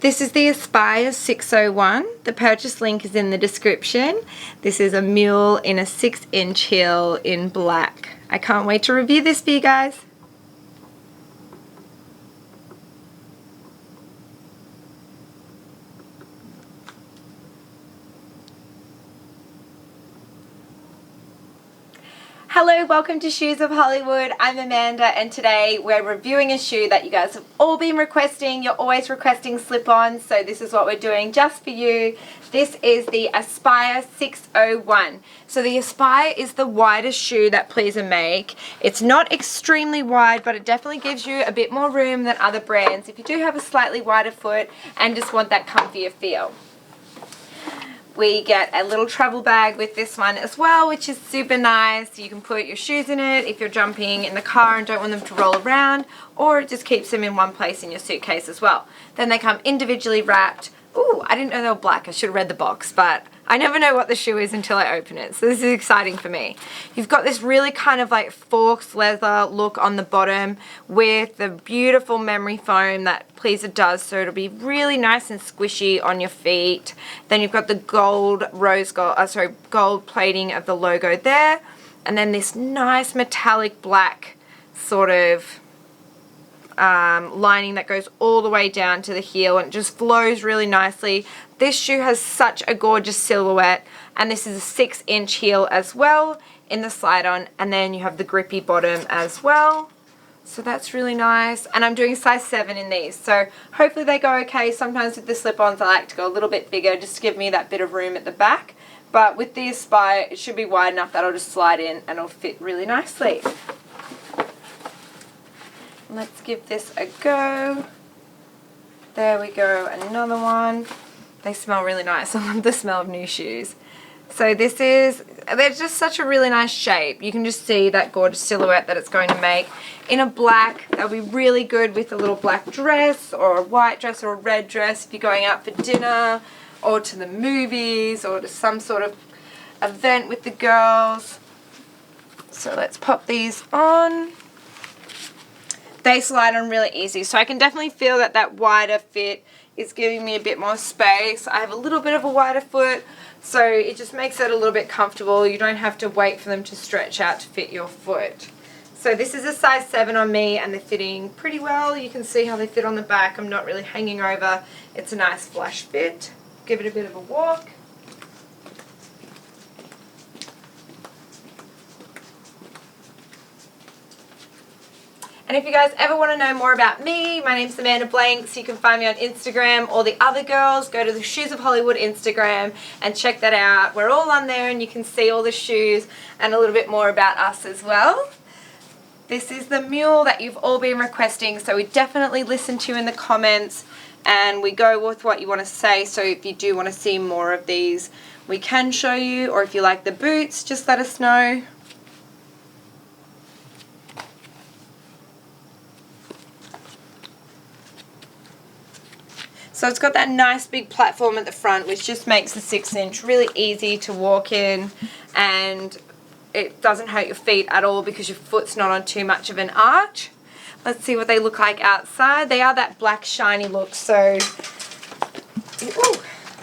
This is the ASPIRE-601. The purchase link is in the description. This is a Mule in a 6-inch heel in black. I can't wait to review this for you guys. Hello, welcome to Shoes of Hollywood. I'm Amanda and today we're reviewing a shoe that you guys have all been requesting. You're always requesting slip-ons, so this is what we're doing just for you. This is the ASPIRE-601. So the Aspire is the widest shoe that Pleaser make. It's not extremely wide, but it definitely gives you a bit more room than other brands if you do have a slightly wider foot and just want that comfier feel. We get a little travel bag with this one as well, which is super nice. You can put your shoes in it if you're jumping in the car and don't want them to roll around, or it just keeps them in one place in your suitcase as well. Then they come individually wrapped. Ooh, I didn't know they were black. I should have read the box, but I never know what the shoe is until I open it, so this is exciting for me. You've got this really kind of like forked leather look on the bottom with the beautiful memory foam that Pleaser does, so it'll be really nice and squishy on your feet. Then you've got the gold gold plating of the logo there, and then this nice metallic black sort of lining that goes all the way down to the heel, and it just flows really nicely. This shoe has such a gorgeous silhouette, and this is a 6-inch heel as well in the slide-on, and then you have the grippy bottom as well. So that's really nice, and I'm doing size 7 in these, so hopefully they go okay. Sometimes with the slip-ons I like to go a little bit bigger just to give me that bit of room at the back, but with the Aspire it should be wide enough that I'll just slide in and it'll fit really nicely. Let's give this a go. There we go, another one. They smell really nice. I love the smell of new shoes. So they're just such a really nice shape. You can just see that gorgeous silhouette that it's going to make. In a black, they'll be really good with a little black dress or a white dress or a red dress if you're going out for dinner or to the movies or to some sort of event with the girls. So let's pop these on. They slide on really easy, so I can definitely feel that that wider fit is giving me a bit more space. I have a little bit of a wider foot, so it just makes it a little bit comfortable. You don't have to wait for them to stretch out to fit your foot. So this is a size 7 on me, and they're fitting pretty well. You can see how they fit on the back. I'm not really hanging over. It's a nice flush fit. Give it a bit of a walk. And if you guys ever want to know more about me, my name's Amanda Blanks. You can find me on Instagram, or the other girls. Go to the Shoes of Hollywood Instagram and check that out. We're all on there and you can see all the shoes and a little bit more about us as well. This is the Mule that you've all been requesting, so we definitely listen to you in the comments and we go with what you want to say. So if you do want to see more of these, we can show you, or if you like the boots, just let us know. So it's got that nice big platform at the front, which just makes the 6-inch really easy to walk in, and it doesn't hurt your feet at all because your foot's not on too much of an arch. Let's see what they look like outside. They are that black shiny look, so ooh,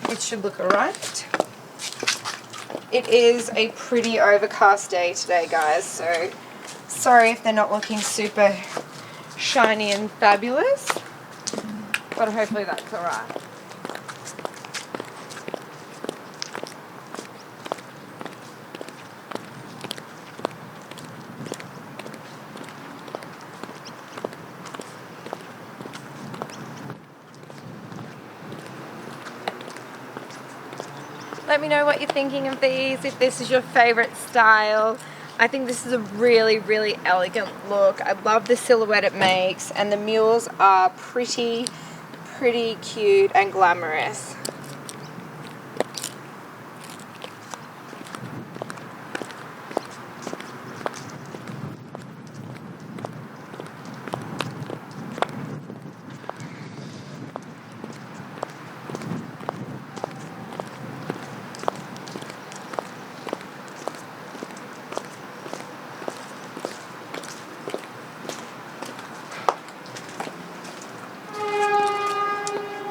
it should look alright. It is a pretty overcast day today, guys, so sorry if they're not looking super shiny and fabulous. But hopefully that's alright. Let me know what you're thinking of these, if this is your favorite style. I think this is a really, really elegant look. I love the silhouette it makes, and the mules are pretty cute and glamorous.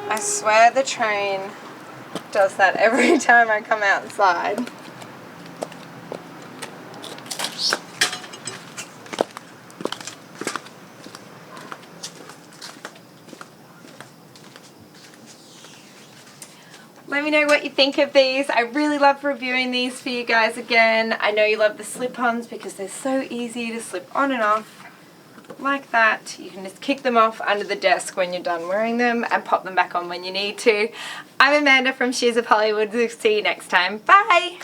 I swear the train does that every time I come outside. Let me know what you think of these. I really love reviewing these for you guys again. I know you love the slip-ons because they're so easy to slip on and off like that. You can just kick them off under the desk when you're done wearing them and pop them back on when you need to. I'm Amanda from Shoes of Hollywood. We'll see you next time. Bye!